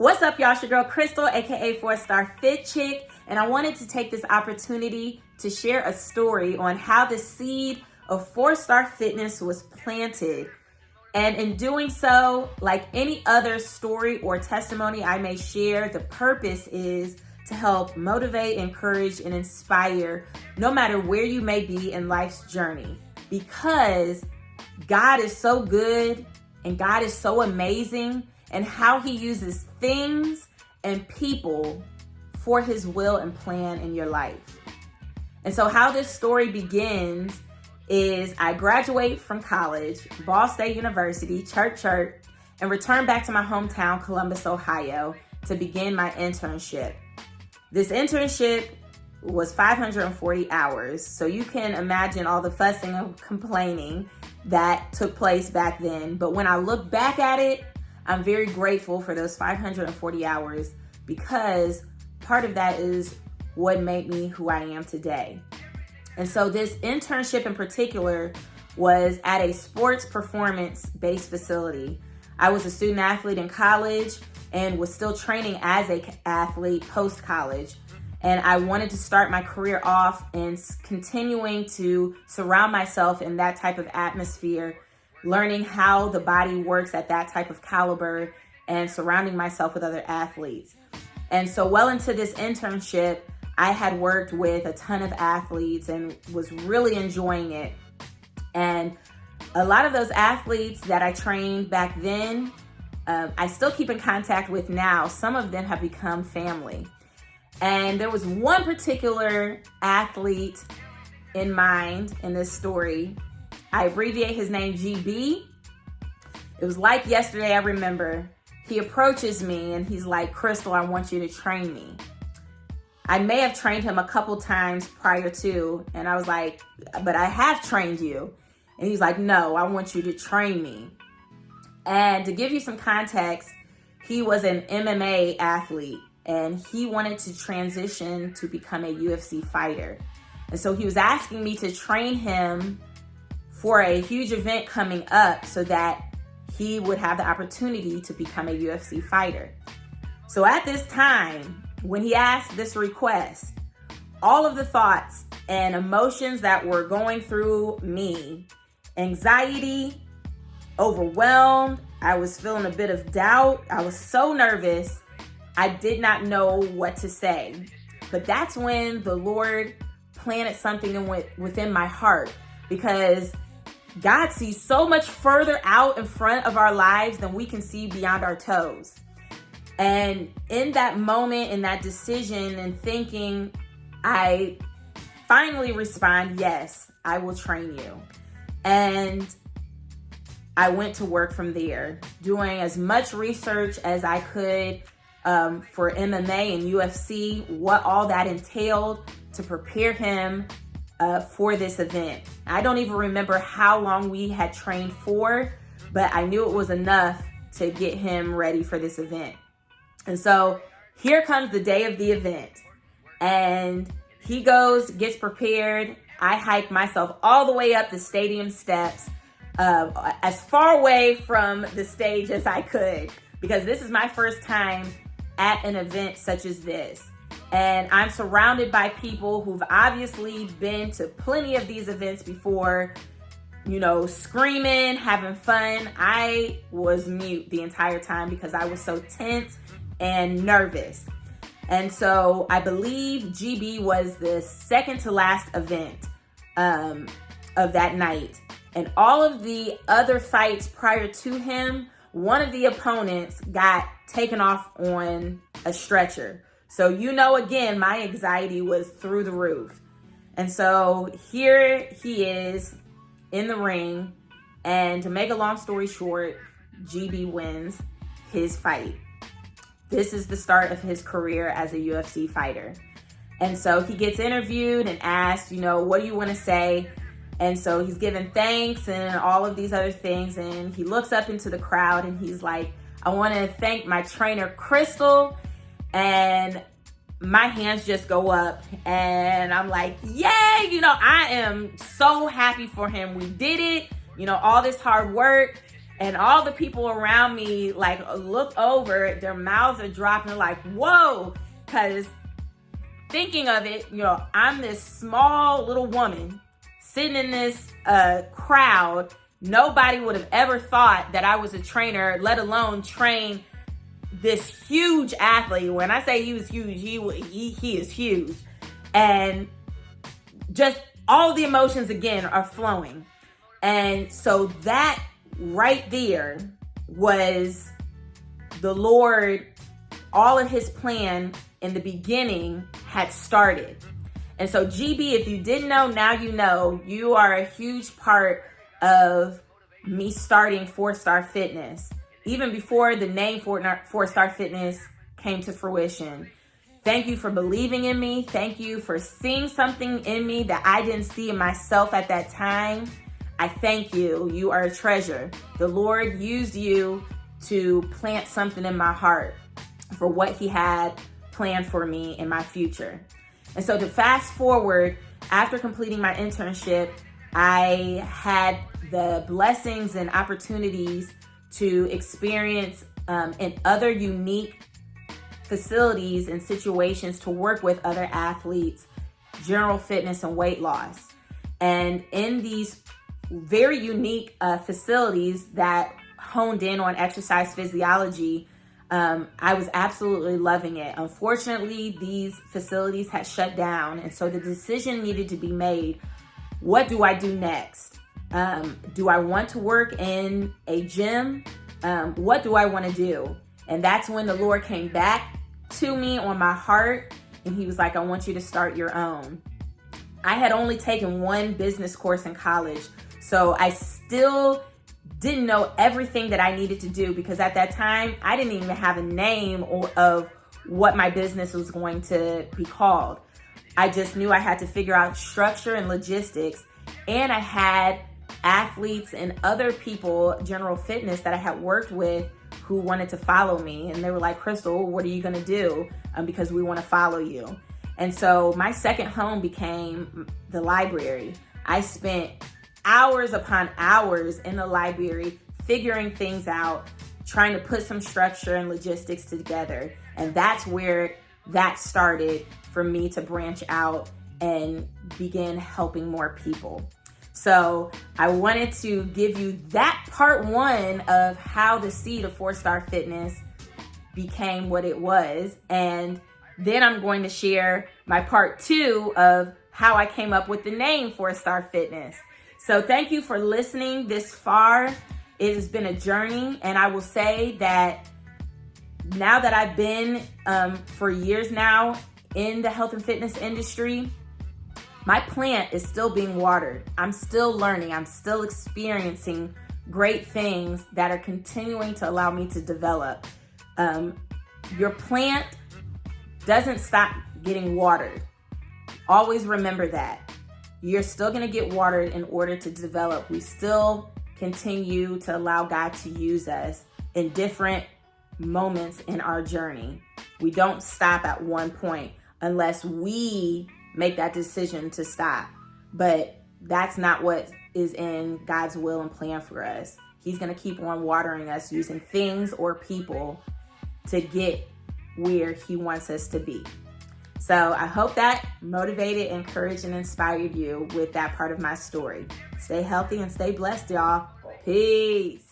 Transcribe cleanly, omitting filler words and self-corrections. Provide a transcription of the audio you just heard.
What's up, y'all? It's your girl Crystal, aka 4-Star Fit Chick, and I wanted to take this opportunity to share a story on how the seed of 4-Star Fitness was planted. And in doing so, like any other story or testimony I may share, the purpose is to help motivate, encourage, and inspire no matter where you may be in life's journey. Because God is so good and God is so amazing, and how he uses things and people for his will and plan in your life. And so how this story begins is I graduate from college, Ball State University, church, and return back to my hometown, Columbus, Ohio, to begin my internship. This internship was 540 hours, so you can imagine all the fussing and complaining that took place back then. But when I look back at it, I'm very grateful for those 540 hours because part of that is what made me who I am today. And so this internship in particular was at a sports performance-based facility. I was a student athlete in college and was still training as an athlete post-college. And I wanted to start my career off and continuing to surround myself in that type of atmosphere, learning how the body works at that type of caliber and surrounding myself with other athletes. And so well into this internship, I had worked with a ton of athletes and was really enjoying it. And a lot of those athletes that I trained back then, I still keep in contact with now. Some of them have become family. And there was one particular athlete in mind in this story. I abbreviate his name GB. It was like yesterday, I remember. He approaches me and he's like, "Crystal, I want you to train me." I may have trained him a couple times prior to, and I was like, "But I have trained you." And he's like, "No, I want you to train me." And to give you some context, he was an MMA athlete and he wanted to transition to become a UFC fighter. And so he was asking me to train him for a huge event coming up so that he would have the opportunity to become a UFC fighter. So at this time, when he asked this request, all of the thoughts and emotions that were going through me, anxiety, overwhelmed, I was feeling a bit of doubt. I was so nervous. I did not know what to say. But that's when the Lord planted something within my heart, because God sees so much further out in front of our lives than we can see beyond our toes. And in that moment, in that decision and thinking, I finally respond, "Yes, I will train you." And I went to work from there, doing as much research as I could for MMA and UFC, what all that entailed to prepare him for this event. I don't even remember how long we had trained for, but I knew it was enough to get him ready for this event. And so here comes the day of the event, and he goes, gets prepared. I hike myself all the way up the stadium steps, as far away from the stage as I could, because this is my first time at an event such as this. And I'm surrounded by people who've obviously been to plenty of these events before, you know, screaming, having fun. I was mute the entire time because I was so tense and nervous. And so I believe GB was the second to last event of that night. And all of the other fights prior to him, one of the opponents got taken off on a stretcher. So, you know, again, my anxiety was through the roof. And so here he is in the ring. And to make a long story short, GB wins his fight. This is the start of his career as a UFC fighter. And so he gets interviewed and asked, you know, "What do you want to say?" And so he's giving thanks and all of these other things. And he looks up into the crowd and he's like, "I want to thank my trainer, Crystal." And my hands just go up and I'm like, yay, you know, I am so happy for him. We did it, you know, all this hard work. And all the people around me like look over, their mouths are dropping like, whoa, because thinking of it, I'm this small little woman sitting in this crowd. Nobody would have ever thought that I was a trainer, let alone train this huge athlete. When I say he was huge, he is huge. And just all the emotions again are flowing. And so that right there was the Lord, all of his plan in the beginning had started. And so GB, if you didn't know, now you know. You are a huge part of me starting 4-Star Fitness. Even before the name 4-Star Fitness came to fruition. Thank you for believing in me. Thank you for seeing something in me that I didn't see in myself at that time. I thank you. You are a treasure. The Lord used you to plant something in my heart for what he had planned for me in my future. And so to fast forward, after completing my internship, I had the blessings and opportunities to experience in other unique facilities and situations to work with other athletes, general fitness and weight loss. And in these very unique facilities that honed in on exercise physiology, I was absolutely loving it. Unfortunately, these facilities had shut down. And so the decision needed to be made. What do I do next? Do I want to work in a gym? What do I want to do? And that's when the Lord came back to me on my heart. And he was like, I want you to start your own. I had only taken one business course in college. So I still didn't know everything that I needed to do, because at that time, I didn't even have a name of what my business was going to be called. I just knew I had to figure out structure and logistics. And I had athletes and other people, general fitness, that I had worked with who wanted to follow me. And they were like, Crystal, what are you going to do? Because we want to follow you. And so my second home became the library. I spent hours upon hours in the library figuring things out, trying to put some structure and logistics together. And that's where that started for me to branch out and begin helping more people. So I wanted to give you that part one of how the seed of 4-Star Fitness became what it was. And then I'm going to share my part two of how I came up with the name 4-Star Fitness. So thank you for listening this far. It has been a journey, and I will say that now that I've been for years now in the health and fitness industry, my plant is still being watered. I'm still learning. I'm still experiencing great things that are continuing to allow me to develop. Your plant doesn't stop getting watered. Always remember that. You're still going to get watered in order to develop. We still continue to allow God to use us in different moments in our journey. We don't stop at one point unless we make that decision to stop. But that's not what is in God's will and plan for us. He's going to keep on watering us using things or people to get where he wants us to be. So I hope that motivated, encouraged, and inspired you with that part of my story. Stay healthy and stay blessed, y'all. Peace.